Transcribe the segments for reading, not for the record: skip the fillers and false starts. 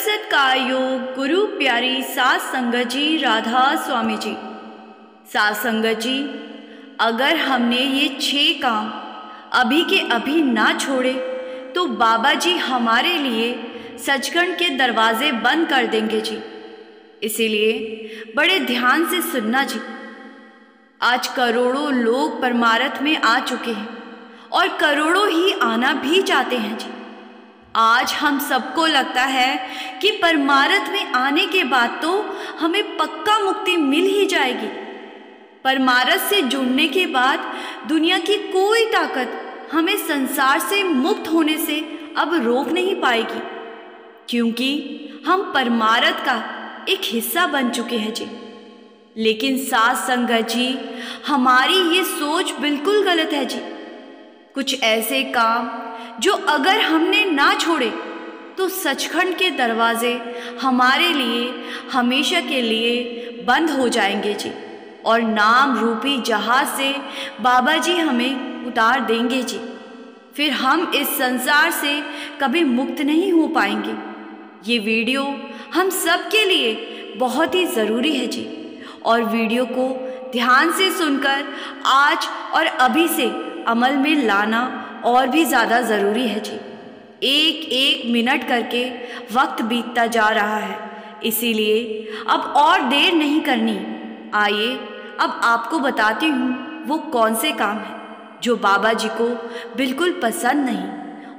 सत्कार्योग गुरु प्यारी सास संगत जी, राधा स्वामी जी। सास संगत जी, अगर हमने ये 6 काम अभी के अभी ना छोड़े तो बाबा जी हमारे लिए सचखंड के दरवाजे बंद कर देंगे जी। इसीलिए बड़े ध्यान से सुनना जी। आज करोड़ों लोग परमार्थ में आ चुके हैं और करोड़ों ही आना भी चाहते हैं जी। आज हम सबको लगता है कि परमार्थ में आने के बाद तो हमें पक्का मुक्ति मिल ही जाएगी। परमार्थ से जुड़ने के बाद दुनिया की कोई ताकत हमें संसार से मुक्त होने से अब रोक नहीं पाएगी, क्योंकि हम परमार्थ का एक हिस्सा बन चुके हैं जी। लेकिन सास संगत जी, हमारी ये सोच बिल्कुल गलत है जी। कुछ ऐसे काम जो अगर हमने ना छोड़े तो सचखंड के दरवाजे हमारे लिए हमेशा के लिए बंद हो जाएंगे जी, और नाम रूपी जहाज से बाबा जी हमें उतार देंगे जी। फिर हम इस संसार से कभी मुक्त नहीं हो पाएंगे। ये वीडियो हम सब के लिए बहुत ही ज़रूरी है जी, और वीडियो को ध्यान से सुनकर आज और अभी से अमल में लाना और भी ज़्यादा ज़रूरी है जी। एक एक मिनट करके वक्त बीतता जा रहा है, इसीलिए अब और देर नहीं करनी। आइए अब आपको बताती हूँ वो कौन से काम हैं जो बाबा जी को बिल्कुल पसंद नहीं,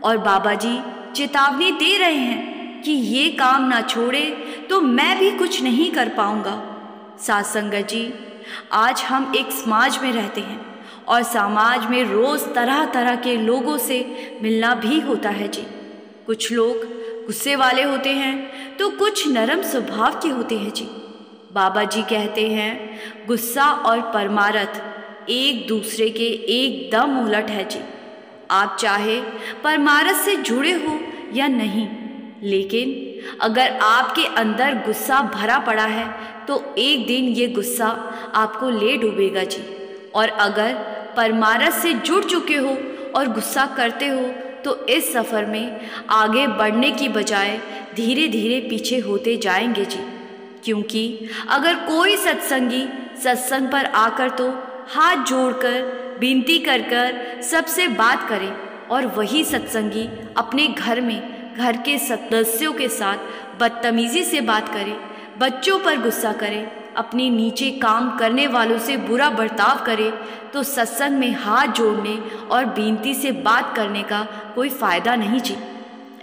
और बाबा जी चेतावनी दे रहे हैं कि ये काम ना छोड़े तो मैं भी कुछ नहीं कर पाऊँगा। सास संगत जी, आज हम एक समाज में रहते हैं और समाज में रोज़ तरह तरह के लोगों से मिलना भी होता है जी। कुछ लोग गुस्से वाले होते हैं तो कुछ नरम स्वभाव के होते हैं जी। बाबा जी कहते हैं गुस्सा और परमार्थ एक दूसरे के एकदम उलट है जी। आप चाहे परमार्थ से जुड़े हो या नहीं, लेकिन अगर आपके अंदर गुस्सा भरा पड़ा है तो एक दिन ये गुस्सा आपको ले डूबेगा जी। और अगर परमार्थ से जुड़ चुके हो और गुस्सा करते हो तो इस सफ़र में आगे बढ़ने की बजाय धीरे धीरे पीछे होते जाएंगे जी। क्योंकि अगर कोई सत्संगी सत्संग पर आकर तो हाथ जोड़कर विनती कर कर सबसे बात करे, और वही सत्संगी अपने घर में घर के सदस्यों के साथ बदतमीज़ी से बात करे, बच्चों पर गुस्सा करे, अपने नीचे काम करने वालों से बुरा बर्ताव करे, तो सत्संग में हाथ जोड़ने और विनती से बात करने का कोई फ़ायदा नहीं जी।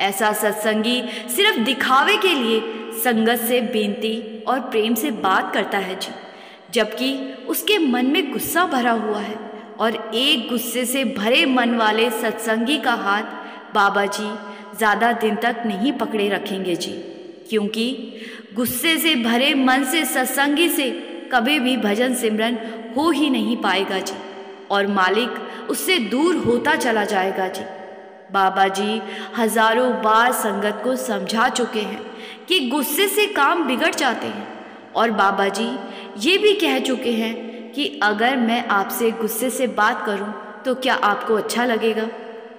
ऐसा सत्संगी सिर्फ दिखावे के लिए संगत से विनती और प्रेम से बात करता है जी, जबकि उसके मन में गुस्सा भरा हुआ है। और एक गुस्से से भरे मन वाले सत्संगी का हाथ बाबा जी ज़्यादा दिन तक नहीं पकड़े रखेंगे जी, क्योंकि गुस्से से भरे मन से सत्संगी से कभी भी भजन सिमरन हो ही नहीं पाएगा जी, और मालिक उससे दूर होता चला जाएगा जी। बाबा जी हजारों बार संगत को समझा चुके हैं कि गुस्से से काम बिगड़ जाते हैं, और बाबा जी ये भी कह चुके हैं कि अगर मैं आपसे गुस्से से बात करूं तो क्या आपको अच्छा लगेगा।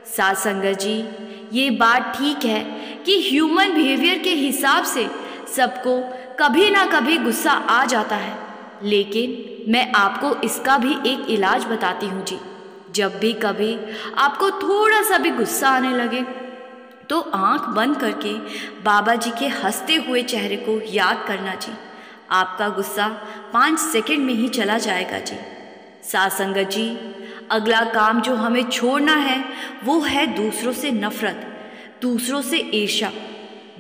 साथ संगत जी, ये बात ठीक है कि ह्यूमन बिहेवियर के हिसाब से सबको कभी ना कभी गुस्सा आ जाता है, लेकिन मैं आपको इसका भी एक इलाज बताती हूँ जी। जब भी कभी आपको थोड़ा सा भी गुस्सा आने लगे तो आंख बंद करके बाबा जी के हंसते हुए चेहरे को याद करना जी। आपका गुस्सा 5 सेकंड में ही चला जाएगा जी। साथ संगत जी, अगला काम जो हमें छोड़ना है वो है दूसरों से नफरत, दूसरों से ईर्ष्या।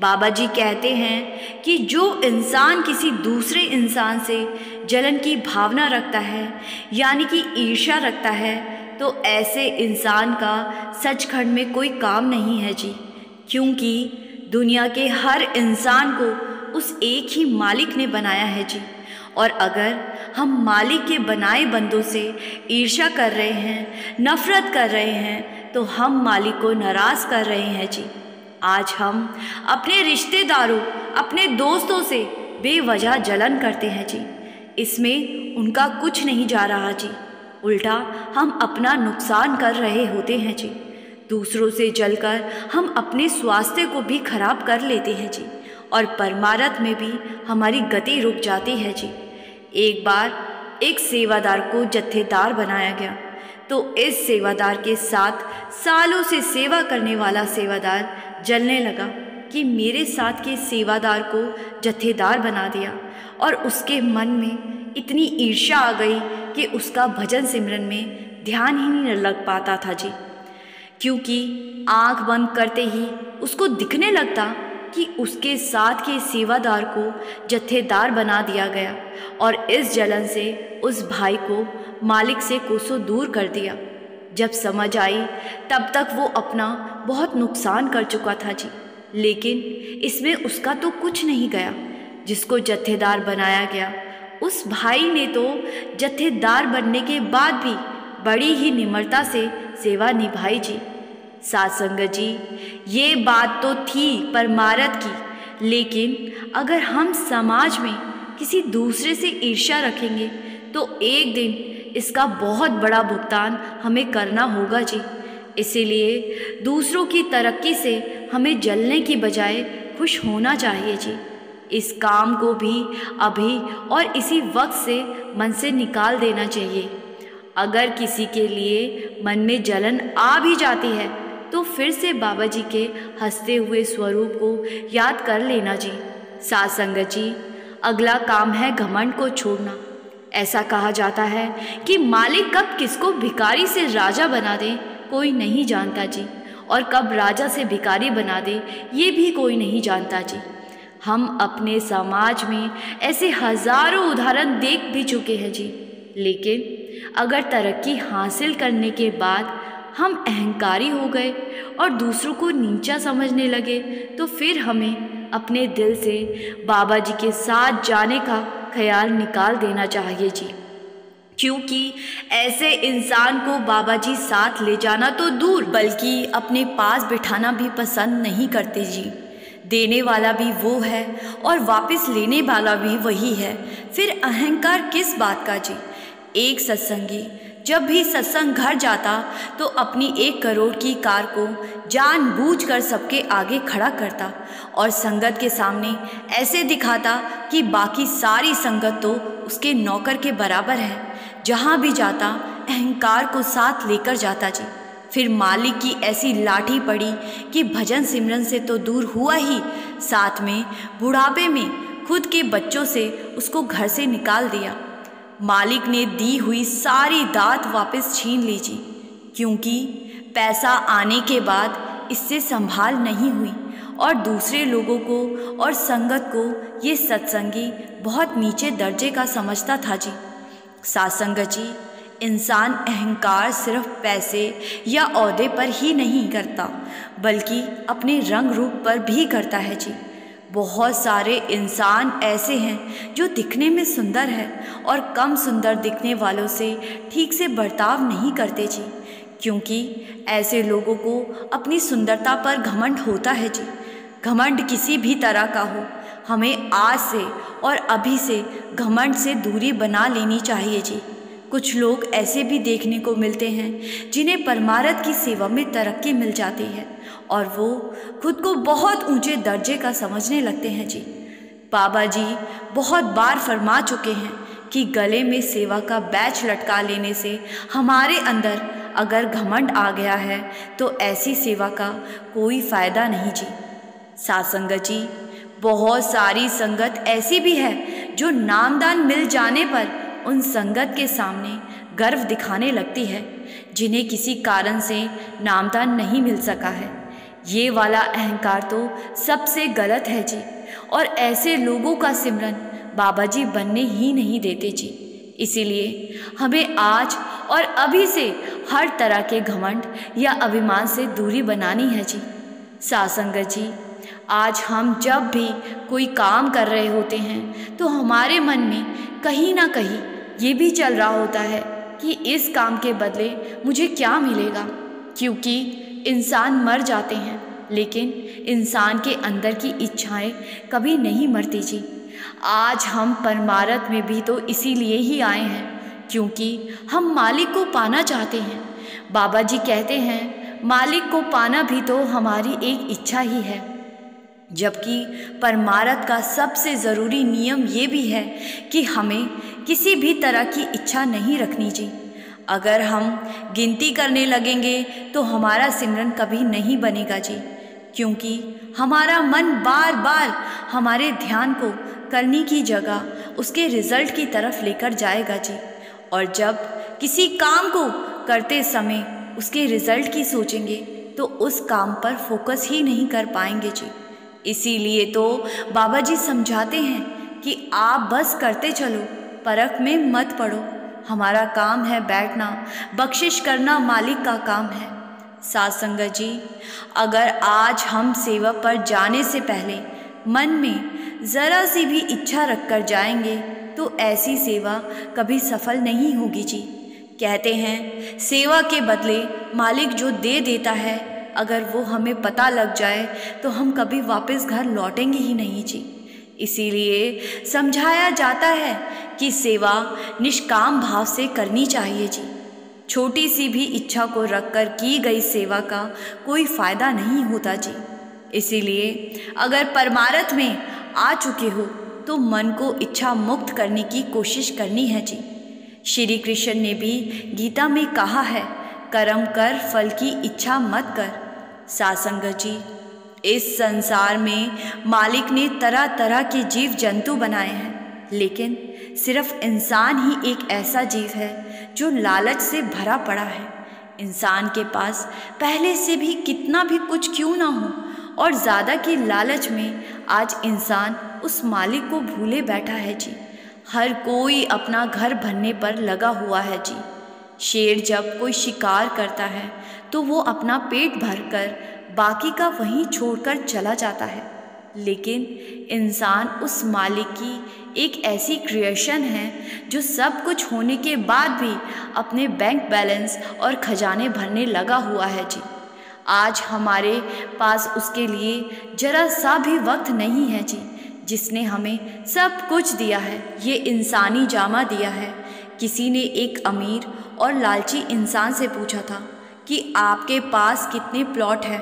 बाबा जी कहते हैं कि जो इंसान किसी दूसरे इंसान से जलन की भावना रखता है, यानी कि ईर्ष्या रखता है, तो ऐसे इंसान का सचखंड में कोई काम नहीं है जी। क्योंकि दुनिया के हर इंसान को उस एक ही मालिक ने बनाया है जी, और अगर हम मालिक के बनाए बंदों से ईर्ष्या कर रहे हैं, नफरत कर रहे हैं, तो हम मालिक को नाराज़ कर रहे हैं जी। आज हम अपने रिश्तेदारों, अपने दोस्तों से बेवजह जलन करते हैं जी। इसमें उनका कुछ नहीं जा रहा जी, उल्टा हम अपना नुकसान कर रहे होते हैं जी। दूसरों से जलकर हम अपने स्वास्थ्य को भी खराब कर लेते हैं जी, और परमार्थ में भी हमारी गति रुक जाती है जी। एक बार एक सेवादार को जत्थेदार बनाया गया, तो इस सेवादार के साथ सालों से सेवा करने वाला सेवादार जलने लगा कि मेरे साथ के सेवादार को जत्थेदार बना दिया, और उसके मन में इतनी ईर्ष्या आ गई कि उसका भजन सिमरन में ध्यान ही नहीं लग पाता था जी। क्योंकि आंख बंद करते ही उसको दिखने लगता कि उसके साथ के सेवादार को जत्थेदार बना दिया गया, और इस जलन से उस भाई को मालिक से कोसों दूर कर दिया। जब समझ आई तब तक वो अपना बहुत नुकसान कर चुका था जी, लेकिन इसमें उसका तो कुछ नहीं गया। जिसको जत्थेदार बनाया गया उस भाई ने तो जत्थेदार बनने के बाद भी बड़ी ही निम्रता से सेवा निभाई जी। साध संगत जी, ये बात तो थी परमार्थ की, लेकिन अगर हम समाज में किसी दूसरे से ईर्ष्या रखेंगे तो एक दिन इसका बहुत बड़ा भुगतान हमें करना होगा जी। इसीलिए दूसरों की तरक्की से हमें जलने की बजाय खुश होना चाहिए जी। इस काम को भी अभी और इसी वक्त से मन से निकाल देना चाहिए। अगर किसी के लिए मन में जलन आ भी जाती है तो फिर से बाबा जी के हंसते हुए स्वरूप को याद कर लेना जी। साध संगत जी, अगला काम है घमंड को छोड़ना। ऐसा कहा जाता है कि मालिक कब किसको भिखारी से राजा बना दे कोई नहीं जानता जी, और कब राजा से भिखारी बना दे ये भी कोई नहीं जानता जी। हम अपने समाज में ऐसे हजारों उदाहरण देख भी चुके हैं जी। लेकिन अगर तरक्की हासिल करने के बाद हम अहंकारी हो गए और दूसरों को नीचा समझने लगे तो फिर हमें अपने दिल से बाबा जी के साथ जाने का ख्याल निकाल देना चाहिए जी। क्योंकि ऐसे इंसान को बाबा जी साथ ले जाना तो दूर बल्कि अपने पास बिठाना भी पसंद नहीं करते जी। देने वाला भी वो है और वापस लेने वाला भी वही है, फिर अहंकार किस बात का जी। एक सत्संगी जब भी सत्संग घर जाता तो अपनी 1 करोड़ की कार को जानबूझकर सबके आगे खड़ा करता और संगत के सामने ऐसे दिखाता कि बाकी सारी संगत तो उसके नौकर के बराबर है। जहाँ भी जाता अहंकार को साथ लेकर जाता जी। फिर मालिक की ऐसी लाठी पड़ी कि भजन सिमरन से तो दूर हुआ ही, साथ में बुढ़ापे में खुद के बच्चों से उसको घर से निकाल दिया। मालिक ने दी हुई सारी दात वापस छीन ली जी, क्योंकि पैसा आने के बाद इससे संभाल नहीं हुई और दूसरे लोगों को और संगत को ये सत्संगी बहुत नीचे दर्जे का समझता था जी। साध संगत जी, इंसान अहंकार सिर्फ पैसे या ओहदे पर ही नहीं करता बल्कि अपने रंग रूप पर भी करता है जी। बहुत सारे इंसान ऐसे हैं जो दिखने में सुंदर है और कम सुंदर दिखने वालों से ठीक से बर्ताव नहीं करते जी, क्योंकि ऐसे लोगों को अपनी सुंदरता पर घमंड होता है जी। घमंड किसी भी तरह का हो, हमें आज से और अभी से घमंड से दूरी बना लेनी चाहिए जी। कुछ लोग ऐसे भी देखने को मिलते हैं जिन्हें परमार्थ की सेवा में तरक्की मिल जाती है और वो खुद को बहुत ऊंचे दर्जे का समझने लगते हैं जी। बाबा जी बहुत बार फरमा चुके हैं कि गले में सेवा का बैच लटका लेने से हमारे अंदर अगर घमंड आ गया है तो ऐसी सेवा का कोई फ़ायदा नहीं जी। साध संगत जी, बहुत सारी संगत ऐसी भी है जो नामदान मिल जाने पर उन संगत के सामने गर्व दिखाने लगती है जिन्हें किसी कारण से नामदान नहीं मिल सका है। ये वाला अहंकार तो सबसे गलत है जी, और ऐसे लोगों का सिमरन बाबा जी बनने ही नहीं देते जी। इसीलिए हमें आज और अभी से हर तरह के घमंड या अभिमान से दूरी बनानी है जी। साध संगत जी, आज हम जब भी कोई काम कर रहे होते हैं तो हमारे मन में कहीं ना कहीं ये भी चल रहा होता है कि इस काम के बदले मुझे क्या मिलेगा, क्योंकि इंसान मर जाते हैं लेकिन इंसान के अंदर की इच्छाएं कभी नहीं मरती जी। आज हम परमार्थ में भी तो इसीलिए ही आए हैं क्योंकि हम मालिक को पाना चाहते हैं। बाबा जी कहते हैं मालिक को पाना भी तो हमारी एक इच्छा ही है। जबकि परमार्थ का सबसे ज़रूरी नियम ये भी है कि हमें किसी भी तरह की इच्छा नहीं रखनी जी। अगर हम गिनती करने लगेंगे तो हमारा सिमरन कभी नहीं बनेगा जी, क्योंकि हमारा मन बार बार हमारे ध्यान को करने की जगह उसके रिजल्ट की तरफ लेकर जाएगा जी। और जब किसी काम को करते समय उसके रिजल्ट की सोचेंगे तो उस काम पर फोकस ही नहीं कर पाएंगे जी। इसीलिए तो बाबा जी समझाते हैं कि आप बस करते चलो, परख में मत पड़ो। हमारा काम है बैठना, बख्शिश करना मालिक का काम है। साथ संगत जी, अगर आज हम सेवा पर जाने से पहले मन में ज़रा सी भी इच्छा रखकर जाएंगे तो ऐसी सेवा कभी सफल नहीं होगी जी। कहते हैं सेवा के बदले मालिक जो दे देता है, अगर वो हमें पता लग जाए तो हम कभी वापस घर लौटेंगे ही नहीं जी। इसीलिए समझाया जाता है कि सेवा निष्काम भाव से करनी चाहिए जी। छोटी सी भी इच्छा को रखकर की गई सेवा का कोई फ़ायदा नहीं होता जी। इसीलिए अगर परमार्थ में आ चुके हो तो मन को इच्छा मुक्त करने की कोशिश करनी है जी। श्री कृष्ण ने भी गीता में कहा है, कर्म कर फल की इच्छा मत कर। सासंगत जी, इस संसार में मालिक ने तरह तरह के जीव जंतु बनाए हैं, लेकिन सिर्फ इंसान ही एक ऐसा जीव है जो लालच से भरा पड़ा है। इंसान के पास पहले से भी कितना भी कुछ क्यों ना हो और ज़्यादा की लालच में आज इंसान उस मालिक को भूले बैठा है जी। हर कोई अपना घर भरने पर लगा हुआ है जी। शेर जब कोई शिकार करता है तो वो अपना पेट भरकर बाकी का वहीं छोड़कर चला जाता है, लेकिन इंसान उस मालिक की एक ऐसी क्रिएशन है जो सब कुछ होने के बाद भी अपने बैंक बैलेंस और खजाने भरने लगा हुआ है जी। आज हमारे पास उसके लिए जरा सा भी वक्त नहीं है जी, जिसने हमें सब कुछ दिया है, ये इंसानी जामा दिया है। किसी ने एक अमीर और लालची इंसान से पूछा था कि आपके पास कितने प्लॉट हैं,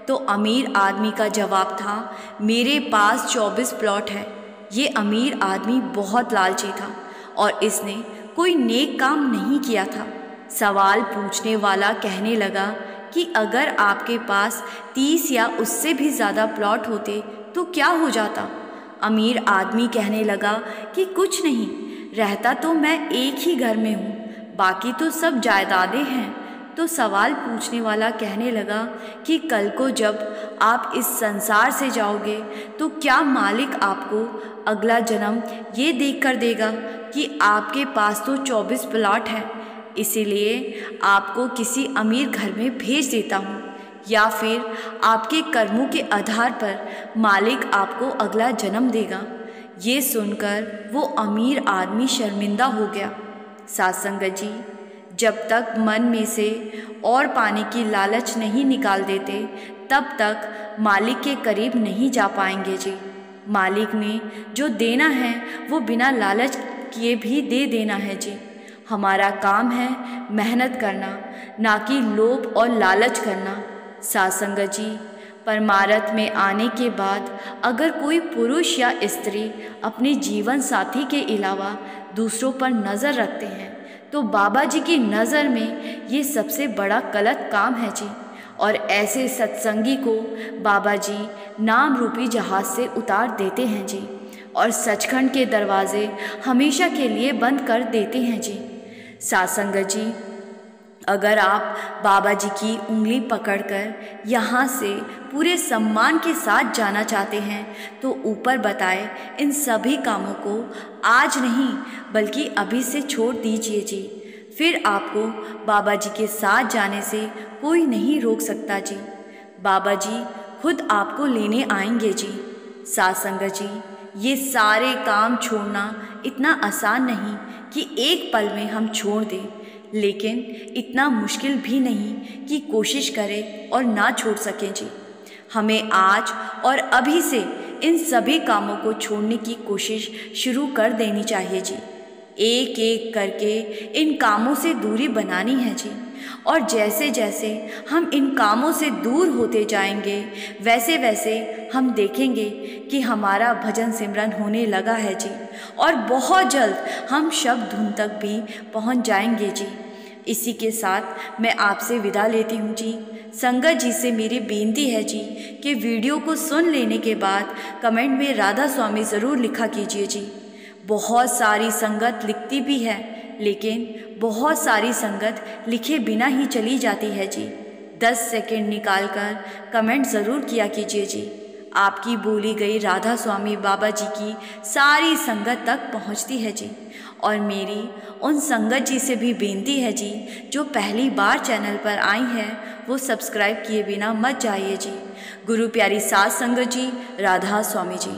तो अमीर आदमी का जवाब था, मेरे पास 24 प्लॉट है। ये अमीर आदमी बहुत लालची था और इसने कोई नेक काम नहीं किया था। सवाल पूछने वाला कहने लगा कि अगर आपके पास 30 या उससे भी ज़्यादा प्लॉट होते तो क्या हो जाता। अमीर आदमी कहने लगा कि कुछ नहीं, रहता तो मैं एक ही घर में हूँ, बाकी तो सब जायदादें हैं। तो सवाल पूछने वाला कहने लगा कि कल को जब आप इस संसार से जाओगे तो क्या मालिक आपको अगला जन्म ये देख कर देगा कि आपके पास तो 24 प्लॉट है, इसीलिए आपको किसी अमीर घर में भेज देता हूँ, या फिर आपके कर्मों के आधार पर मालिक आपको अगला जन्म देगा। ये सुनकर वो अमीर आदमी शर्मिंदा हो गया। सासंगत जी, जब तक मन में से और पाने की लालच नहीं निकाल देते तब तक मालिक के करीब नहीं जा पाएंगे जी। मालिक ने जो देना है वो बिना लालच किए भी दे देना है जी। हमारा काम है मेहनत करना, ना कि लोभ और लालच करना। सासंगत जी, परमार्थ में आने के बाद अगर कोई पुरुष या स्त्री अपने जीवन साथी के अलावा दूसरों पर नज़र रखते हैं तो बाबा जी की नज़र में ये सबसे बड़ा गलत काम है जी। और ऐसे सत्संगी को बाबा जी नाम रूपी जहाज़ से उतार देते हैं जी और सचखंड के दरवाजे हमेशा के लिए बंद कर देते हैं जी। सासंगत जी, अगर आप बाबा जी की उंगली पकड़कर यहाँ से पूरे सम्मान के साथ जाना चाहते हैं तो ऊपर बताए इन सभी कामों को आज नहीं बल्कि अभी से छोड़ दीजिए जी। फिर आपको बाबा जी के साथ जाने से कोई नहीं रोक सकता जी। बाबा जी खुद आपको लेने आएंगे जी। सासंगत जी, ये सारे काम छोड़ना इतना आसान नहीं कि एक पल में हम छोड़ दें, लेकिन इतना मुश्किल भी नहीं कि कोशिश करें और ना छोड़ सकें जी। हमें आज और अभी से इन सभी कामों को छोड़ने की कोशिश शुरू कर देनी चाहिए जी। एक एक करके इन कामों से दूरी बनानी है जी। और जैसे जैसे हम इन कामों से दूर होते जाएंगे वैसे वैसे हम देखेंगे कि हमारा भजन सिमरन होने लगा है जी, और बहुत जल्द हम शब्द धुन तक भी पहुंच जाएंगे जी। इसी के साथ मैं आपसे विदा लेती हूँ जी। संगत जी से मेरी बेनती है जी कि वीडियो को सुन लेने के बाद कमेंट में राधा स्वामी ज़रूर लिखा कीजिए जी। बहुत सारी संगत लिखती भी है, लेकिन बहुत सारी संगत लिखे बिना ही चली जाती है जी। 10 सेकंड निकाल कर कमेंट ज़रूर किया कीजिए जी। आपकी बोली गई राधा स्वामी बाबा जी की सारी संगत तक पहुंचती है जी। और मेरी उन संगत जी से भी बेनती है जी जो पहली बार चैनल पर आई हैं वो सब्सक्राइब किए बिना मत जाइए जी। गुरु प्यारी सास संगत जी, राधा स्वामी जी।